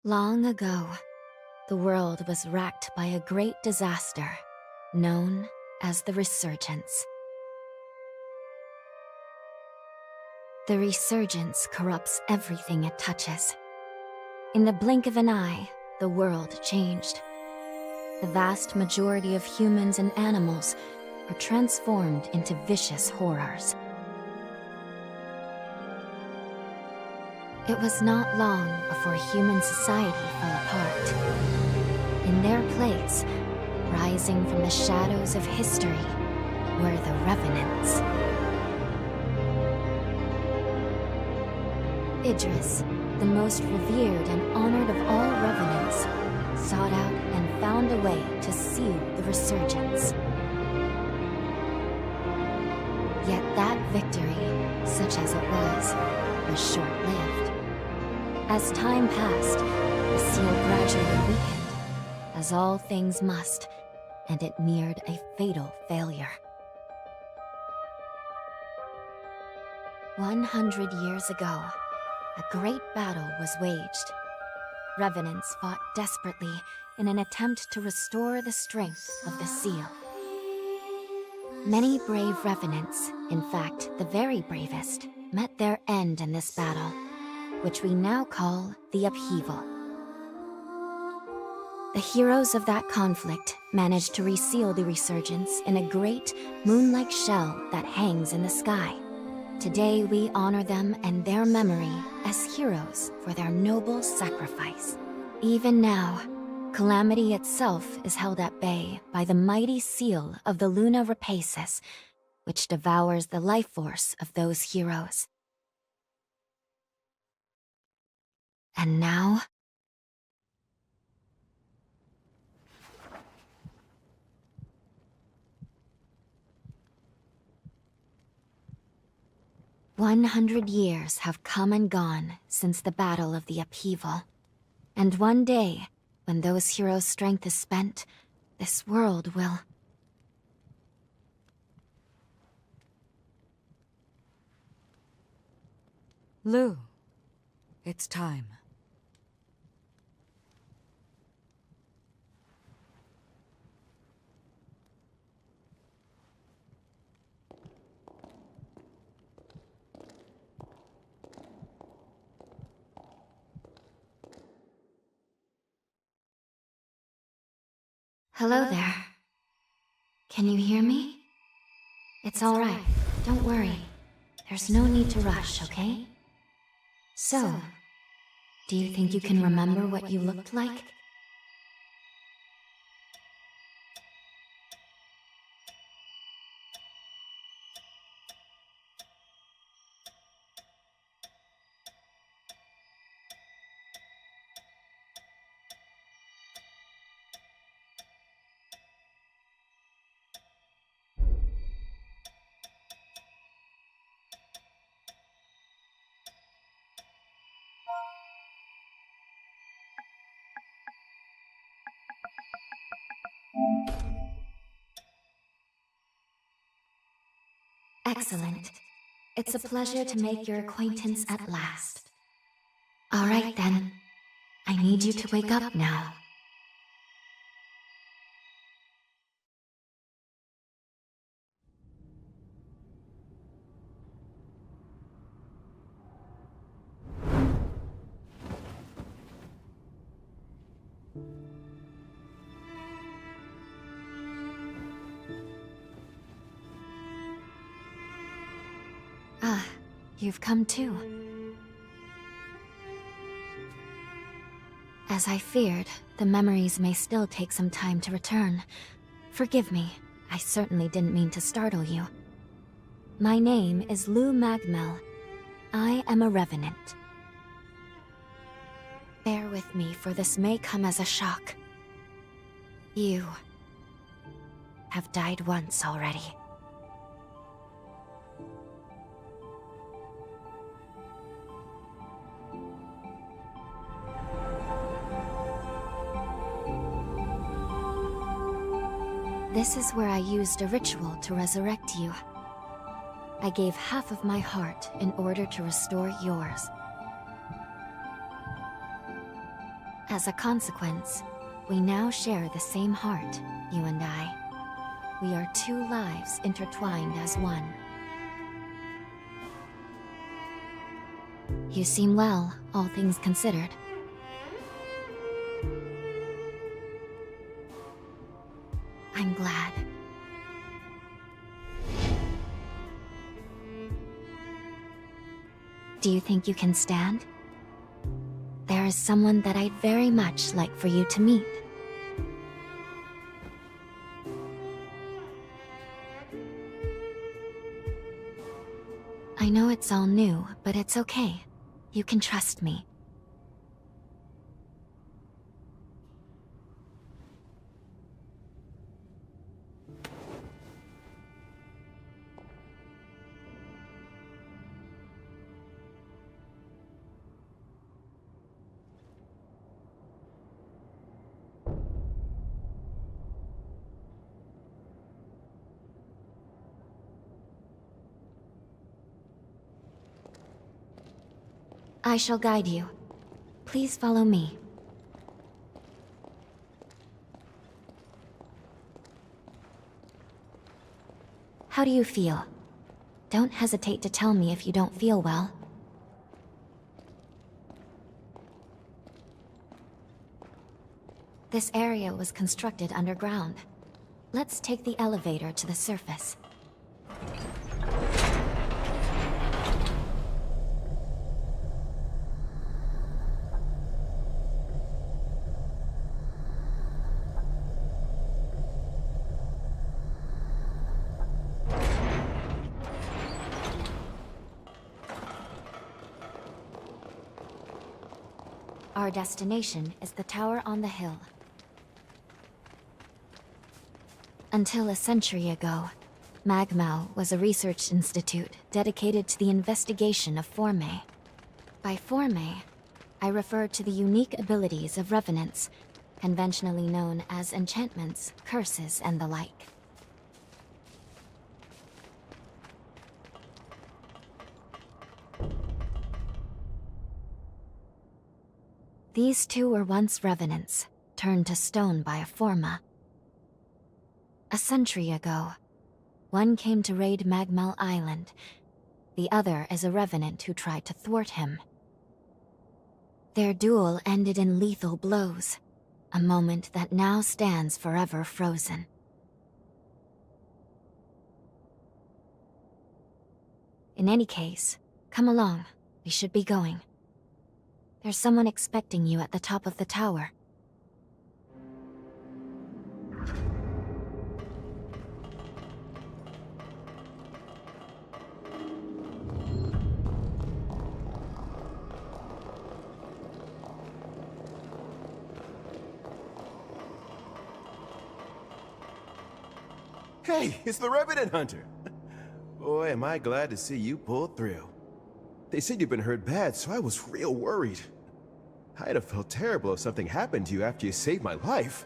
Long ago, the world was racked by a great disaster, known as the Resurgence. The Resurgence corrupts everything it touches. In the blink of an eye, the world changed. The vast majority of humans and animals were transformed into vicious horrors. It was not long before human society fell apart. In their place, rising from the shadows of history, were the Revenants. Idris, the most revered and honored of all Revenants, sought out and found a way to seal the Resurgence. Yet that victory, such as it was short-lived. As time passed, the seal gradually weakened, as all things must, and it neared a fatal failure. 100 years ago, a great battle was waged. Revenants fought desperately in an attempt to restore the strength of the seal. Many brave Revenants, in fact the very bravest, met their end in this battle, which we now call the Upheaval. The heroes of that conflict managed to reseal the Resurgence in a great, moon-like shell that hangs in the sky. Today we honor them and their memory as heroes for their noble sacrifice. Even now, Calamity itself is held at bay by the mighty seal of the Luna Rapaces, which devours the life force of those heroes. And now... "100 years have come and gone since the Battle of the Upheaval. And one day, when those heroes' strength is spent, this world will... Lu, it's time. Hello there. Can you hear me? It's all right. Don't worry. There's no need to rush, okay? So, do you think you can remember what you looked like? Excellent. It's a pleasure to make your acquaintance at last. All right then. I need you to wake up now. Ah, you've come too. As I feared, the memories may still take some time to return. Forgive me, I certainly didn't mean to startle you. My name is Lu Magmel. I am a Revenant. Bear with me, for this may come as a shock. You have died once already. This is where I used a ritual to resurrect you. I gave half of my heart in order to restore yours. As a consequence, we now share the same heart, you and I. We are two lives intertwined as one. You seem well, all things considered. I'm glad. Do you think you can stand? There is someone that I'd very much like for you to meet. I know it's all new, but it's okay. You can trust me. I shall guide you. Please follow me. How do you feel? Don't hesitate to tell me if you don't feel well. This area was constructed underground. Let's take the elevator to the surface. Our destination is the tower on the hill. Until a century ago, Magmau was a research institute dedicated to the investigation of Forme. By Forme, I refer to the unique abilities of revenants, conventionally known as enchantments, curses, and the like. These two were once revenants, turned to stone by a Forma. A century ago, one came to raid Magmal Island. The other is a revenant who tried to thwart him. Their duel ended in lethal blows, a moment that now stands forever frozen. In any case, come along. We should be going. There's someone expecting you at the top of the tower. Hey, it's the Revenant Hunter! Boy, am I glad to see you pulled through. They said you've been hurt bad, so I was real worried. I'd have felt terrible if something happened to you after you saved my life.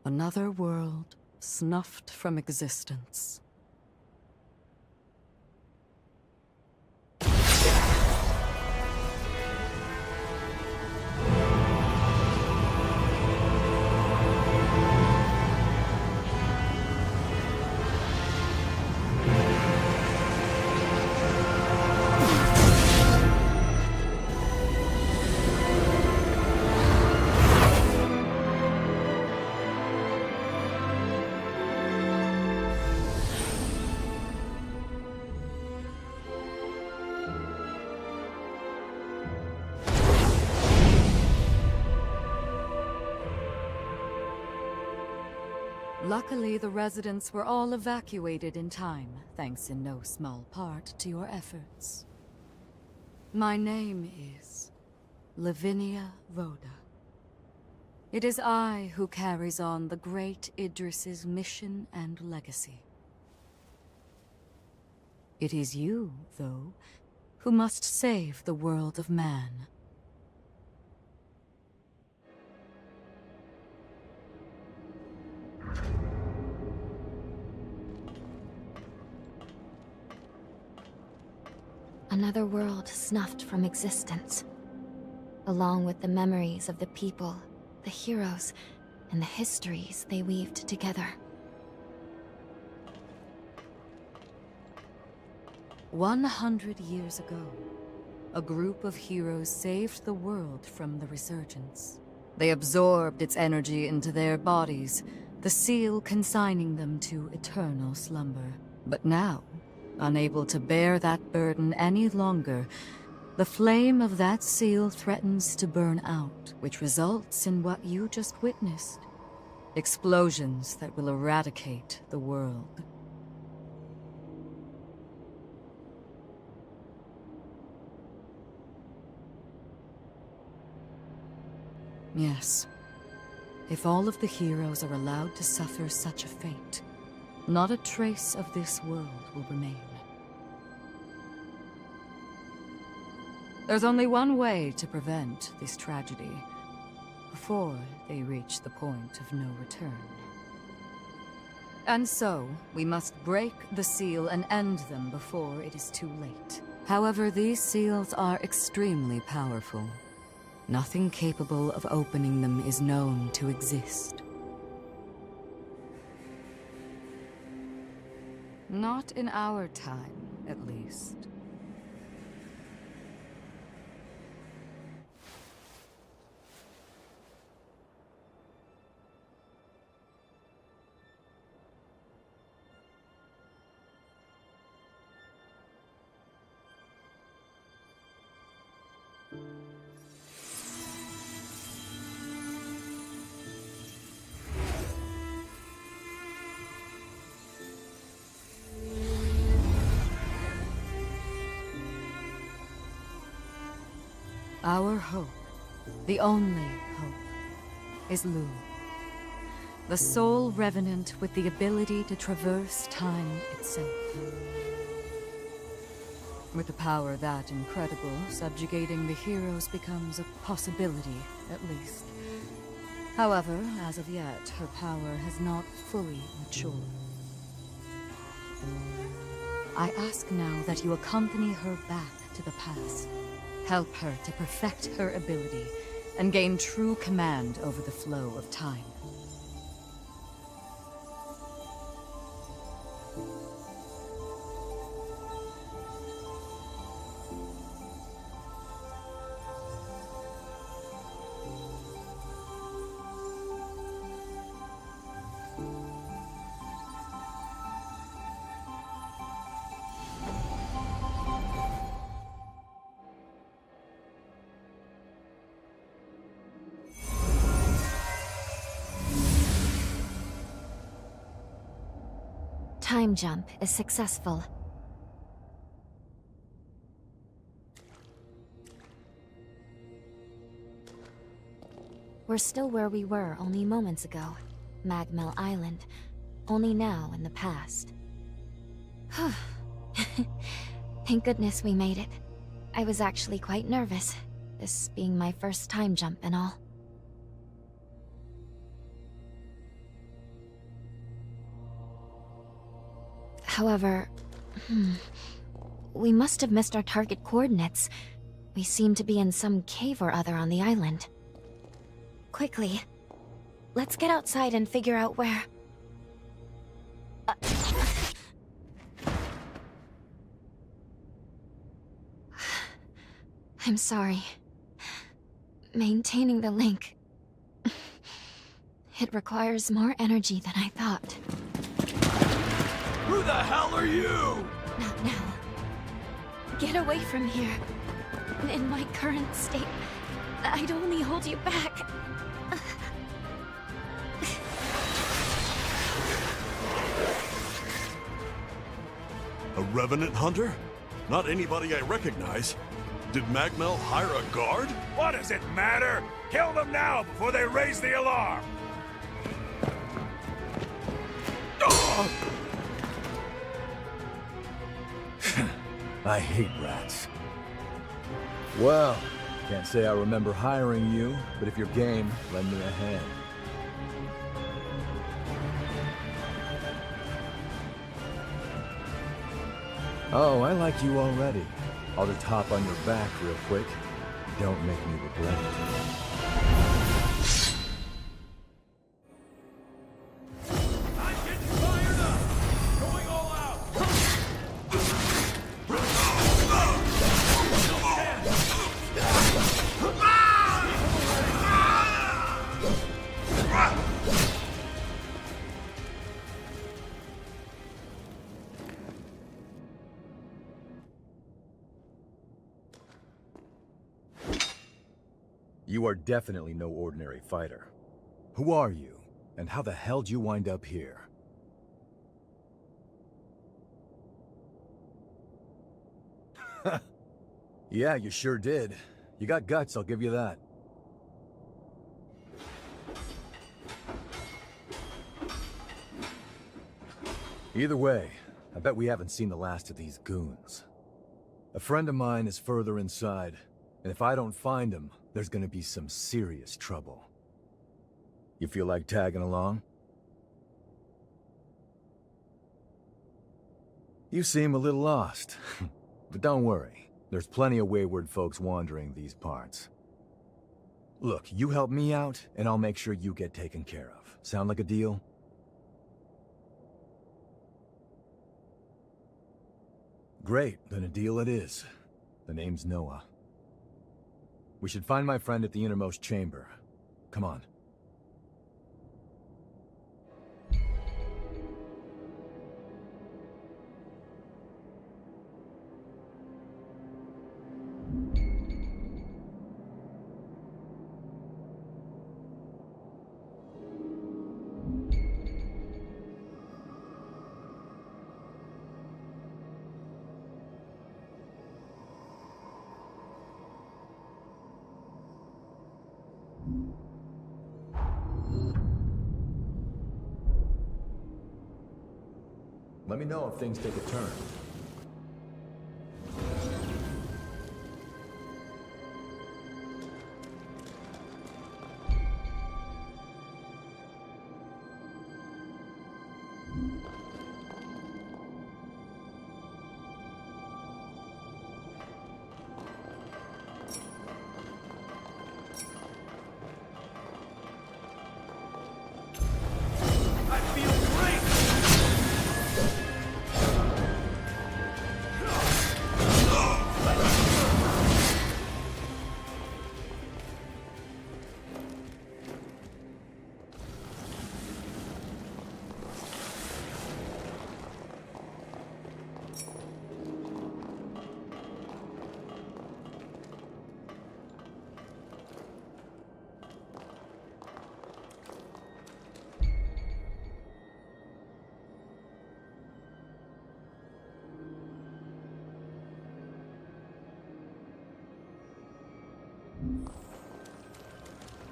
Another world snuffed from existence. Luckily, the residents were all evacuated in time, thanks in no small part to your efforts. My name is Lavinia Rhoda. It is I who carries on the great Idris's mission and legacy. It is you, though, who must save the world of man. Another world snuffed from existence, along with the memories of the people, the heroes, and the histories they weaved together. 100 years ago, a group of heroes saved the world from the resurgence. They absorbed its energy into their bodies, the seal consigning them to eternal slumber. But now, unable to bear that burden any longer, the flame of that seal threatens to burn out, which results in what you just witnessed. Explosions that will eradicate the world. Yes. If all of the heroes are allowed to suffer such a fate, not a trace of this world will remain. There's only one way to prevent this tragedy, before they reach the point of no return. And so, we must break the seal and end them before it is too late. However, these seals are extremely powerful. Nothing capable of opening them is known to exist. Not in our time, at least. Our hope, the only hope, is Lu. The sole revenant with the ability to traverse time itself. With the power that incredible, subjugating the heroes becomes a possibility, at least. However, as of yet, her power has not fully matured. I ask now that you accompany her back to the past. Help her to perfect her ability and gain true command over the flow of time. Time jump is successful. We're still where we were only moments ago. Magmel Island. Only now in the past. Thank goodness we made it. I was actually quite nervous, this being my first time jump and all. However, we must have missed our target coordinates. We seem to be in some cave or other on the island. Quickly, let's get outside and figure out where... I'm sorry. Maintaining the link... It requires more energy than I thought. Who the hell are you? Not now. Get away from here. In my current state, I'd only hold you back. Revenant Hunter? Not anybody I recognize. Did Magmel hire a guard? What does it matter? Kill them now before they raise the alarm! I hate rats. Well, can't say I remember hiring you, but if you're game, lend me a hand. Oh, I like you already. I'll just hop on your back real quick. Don't make me regret it. You are definitely no ordinary fighter. Who are you, and how the hell did you wind up here? Yeah, you sure did. You got guts, I'll give you that. Either way, I bet we haven't seen the last of these goons. A friend of mine is further inside, and if I don't find him, there's gonna be some serious trouble. You feel like tagging along? You seem a little lost, but don't worry. There's plenty of wayward folks wandering these parts. Look, you help me out, and I'll make sure you get taken care of. Sound like a deal? Great, then a deal it is. The name's Noah. We should find my friend at the innermost chamber. Come on. Let me know if things take a turn.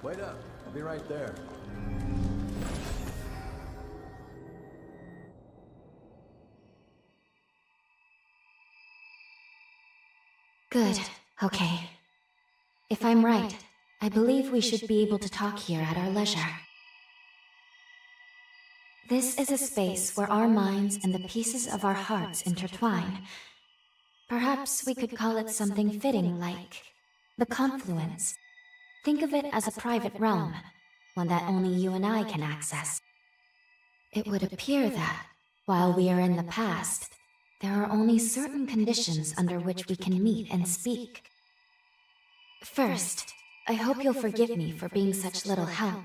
Wait up. I'll be right there. Good. Okay. If I'm right, I believe we should be able to talk here at our leisure. This is a space where our minds and the pieces of our hearts intertwine. Perhaps we could call it something fitting like the confluence. Think of it as a private realm, one that only you and I can access. It would appear that, while we are in the past, there are only certain conditions under which we can meet and speak. First, I hope you'll forgive me for being such little help.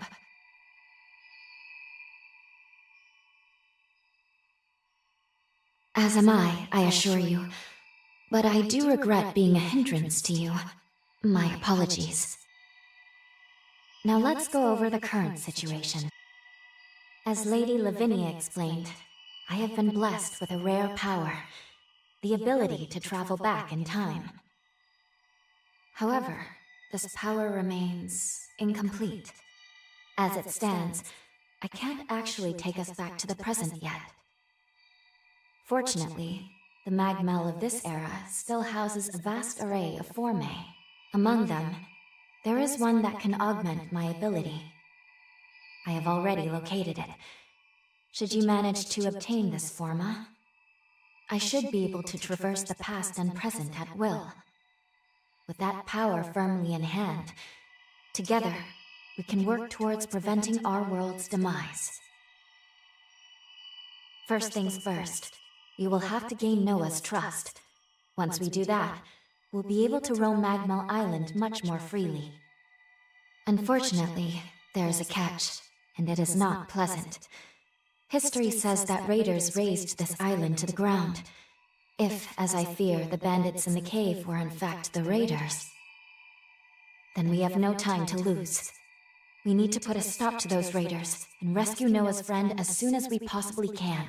As am I assure you. But I do regret being a hindrance to you. My apologies. Now let's go over the current situation. As Lady Lavinia explained, I have been blessed with a rare power. the ability to travel back in time. However, this power remains incomplete. As it stands, I can't actually take us back to the present yet. Fortunately, the Magmel of this era still houses a vast array of formae. Among them, there is one that can augment my ability. I have already located it. Should you manage to obtain this forma, I should be able to traverse the past and present at will. With that power firmly in hand, together, we can work towards preventing our world's demise. First things first, we will have to gain Noah's trust. Once we do that, we'll be able to roam Magmel Island much more freely. Unfortunately, there is a catch, and it is not pleasant. History says that raiders razed this island to the ground. If, as I fear, the bandits in the cave were in fact the raiders, then we have no time to lose. We need to put a stop to those raiders and rescue Noah's friend as soon as we possibly can.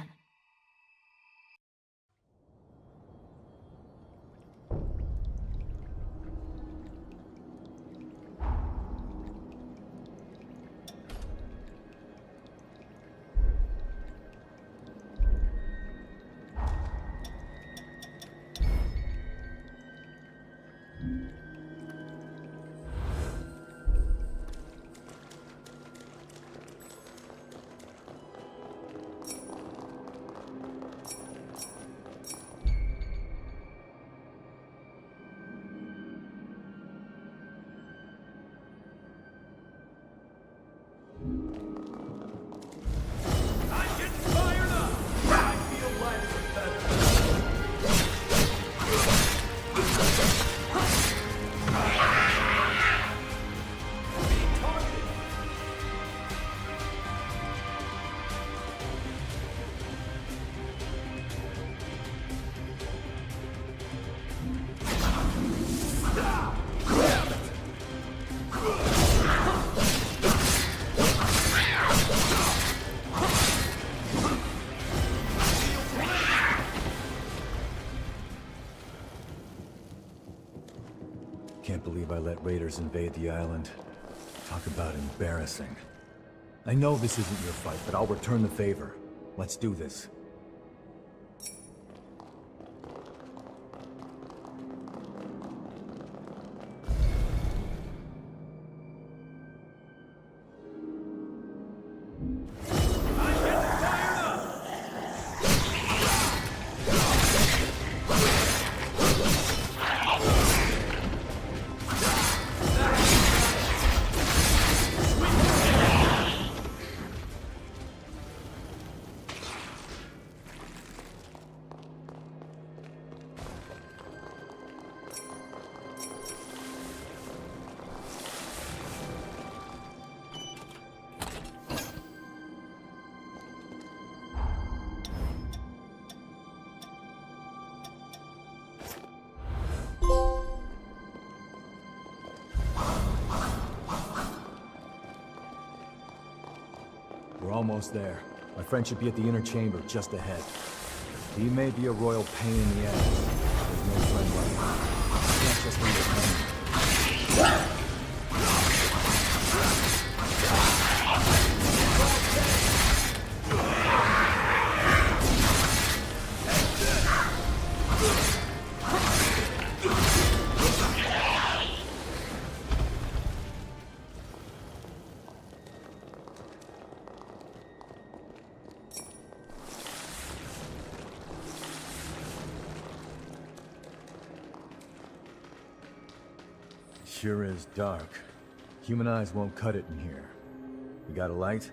Can't believe I let raiders invade the island. Talk about embarrassing. I know this isn't your fight, but I'll return the favor. Let's do this. We're almost there. My friend should be at the inner chamber just ahead. He may be a royal pain in the ass. There's no friend like him. I can't just leave it hanging. Sure is dark. Human eyes won't cut it in here. You got a light?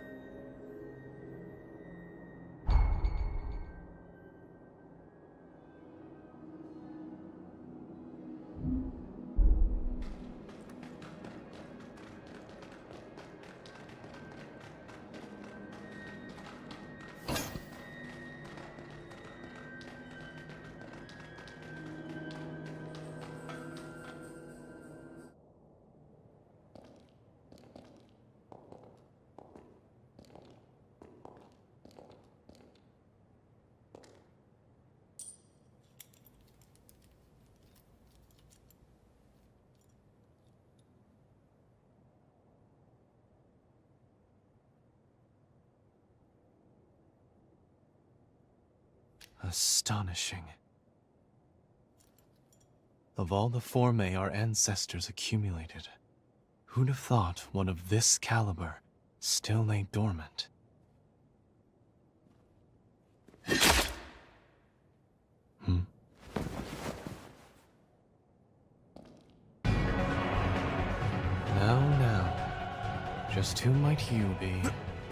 Astonishing. Of all the formae our ancestors accumulated, who'd have thought one of this caliber still lay dormant? Now. Just who might you be?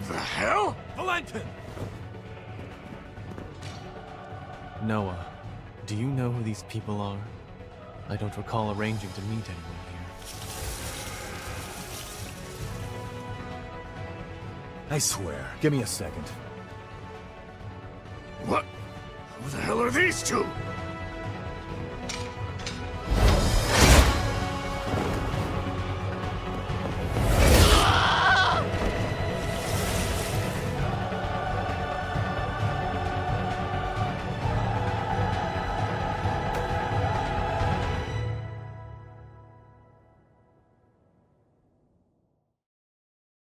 The hell? Valentin! Noah, do you know who these people are? I don't recall arranging to meet anyone here. I swear. Give me a second. What? Who the hell are these two?